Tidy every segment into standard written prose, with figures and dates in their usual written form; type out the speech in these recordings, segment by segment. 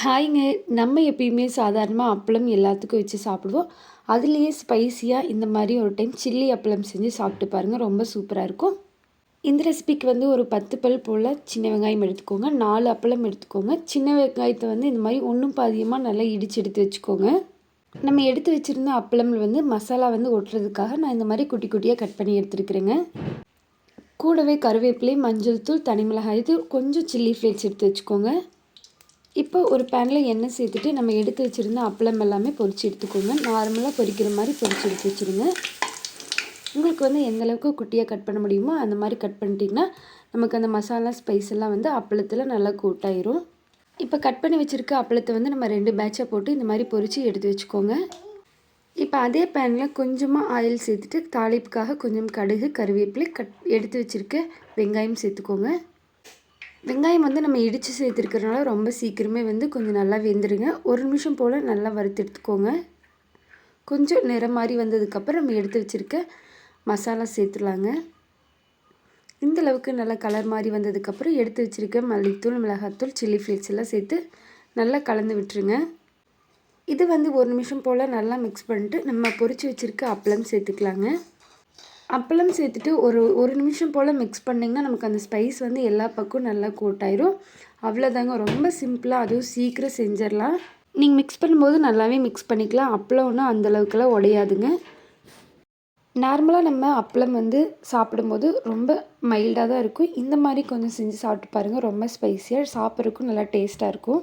ஹாய்ங்க. நம்ம எப்பயுமே சாதாரணமா அப்பளம் எல்லாத்துக்கும் வச்சு சாப்பிடுவோம். அதுலேயே ஸ்பைசியா இந்த மாரி ஒரு டைம் சில்லி அப்பளம் செஞ்சு சாப்பிட்டு பாருங்க. ரொம்ப சூப்பரா இருக்கும். இந்த ரெசிபிக்கு வந்து ஒரு 10 பல் போல சின்ன வெங்காயம் எடுத்துக்கோங்க. 4 அப்பளம் எடுத்துக்கோங்க. சின்ன வெங்காயத்த வந்து இந்த மாரி ஒண்ணும் பாதியுமா நல்லா இடிச்சு எடுத்து வச்சுக்கோங்க. நம்ம எடுத்து வச்சிருந்த அப்பளம் வந்து மசாலா வந்து ஒட்டுறதுக்காக நான் இந்த மாரி குட்டி குட்டியா கட் பண்ணி எடுத்துருக்கிறேங்க. கூடவே கருவேப்பிலை, மஞ்சள் தூள், தனி மிளகாய் தூள், கொஞ்சம் சில்லி ஃப்ளேக்ஸ் எடுத்து வச்சுக்கோங்க. இப்போ ஒரு பேனில் எண்ணெய் சேர்த்துட்டு நம்ம எடுத்து வச்சுருந்த அப்பளம் எல்லாமே பொரிச்சு எடுத்துக்கோங்க. நார்மலாக பொரிக்கிற மாதிரி பொரிச்சு எடுத்து வச்சுருங்க. உங்களுக்கு வந்து எந்த அளவுக்கு குட்டியாக கட் பண்ண முடியுமோ அந்த மாதிரி கட் பண்ணிட்டிங்கன்னா நமக்கு அந்த மசாலா ஸ்பைஸ் எல்லாம் வந்து அப்பளத்தில் நல்லா கூட்டாயிரும். இப்போ கட் பண்ணி வச்சுருக்க அப்பளத்தை வந்து நம்ம 2 பேட்சாக போட்டு இந்த மாதிரி பொரித்து எடுத்து வச்சுக்கோங்க. இப்போ அதே பேனில் கொஞ்சமாக ஆயில் சேர்த்துட்டு தாளிப்புக்காக கொஞ்சம் கடுகு, கருவேப்பிலை, எடுத்து வச்சுருக்க வெங்காயம் சேர்த்துக்கோங்க. வெங்காயம் வந்து நம்ம இடித்து சேர்த்துருக்கிறதுனால ரொம்ப சீக்கிரமே வந்து கொஞ்சம் நல்லா வெந்துடுங்க. 1 நிமிஷம் போல் நல்லா வறுத்து எடுத்துக்கோங்க. கொஞ்சம் நிறம் மாதிரி வந்ததுக்கப்புறம் நம்ம எடுத்து வச்சுருக்க மசாலா சேர்த்துலாங்க. இந்த அளவுக்கு நல்லா கலர் மாதிரி வந்ததுக்கப்புறம் எடுத்து வச்சுருக்க மல்லித்தூள், மிளகாத்தூள், சில்லி ஃப்ளேக்ஸ் எல்லாம் சேர்த்து நல்லா கலந்து விட்டுருங்க. இது வந்து 1 நிமிஷம் போல் நல்லா மிக்ஸ் பண்ணிட்டு நம்ம பொரித்து வச்சுருக்க அப்பளம் சேர்த்துக்கலாங்க. அப்பளம் சேர்த்துட்டு ஒரு நிமிஷம் போல் மிக்ஸ் பண்ணிங்கன்னா நமக்கு அந்த ஸ்பைஸ் வந்து எல்லா பக்கம் நல்லா கோட்டாயிரும். அவ்வளோதாங்க, ரொம்ப சிம்பிளாக, அதுவும் சீக்கிரம் செஞ்சிடலாம். நீங்கள் மிக்ஸ் பண்ணும்போது நல்லாவே மிக்ஸ் பண்ணிக்கலாம். அப்பளம் ஒன்றும் அந்தளவுக்குலாம் உடையாதுங்க. நார்மலாக நம்ம அப்பளம் வந்து சாப்பிடும்போது ரொம்ப மைல்டாக தான் இருக்கும். இந்த மாதிரி கொஞ்சம் செஞ்சு சாப்பிட்டு பாருங்கள். ரொம்ப ஸ்பைஸியாக சாப்பிட்றதுக்கும் நல்லா டேஸ்ட்டாக இருக்கும்.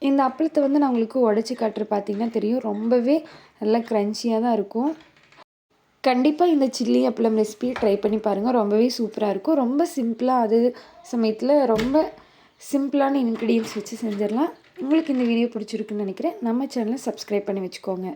இந்த அப்பளத்தை வந்து நான் உங்களுக்கு உடச்சி காட்டுற பார்த்தீங்கன்னா தெரியும். ரொம்பவே நல்லா க்ரன்ச்சியாக தான் இருக்கும். கண்டிப்பாக இந்த சில்லி அப்பளம் ரெசிபி ட்ரை பண்ணி பாருங்கள். ரொம்பவே சூப்பராக இருக்கும். ரொம்ப சிம்பிளாக, அது சமயத்தில் ரொம்ப சிம்பிளான இன்க்ரீடியன்ட்ஸ் வச்சு செஞ்சிடலாம். உங்களுக்கு இந்த வீடியோ பிடிச்சிருக்குன்னு நினைக்கிறேன். நம்ம சேனலை சப்ஸ்கிரைப் பண்ணி வச்சுக்கோங்க.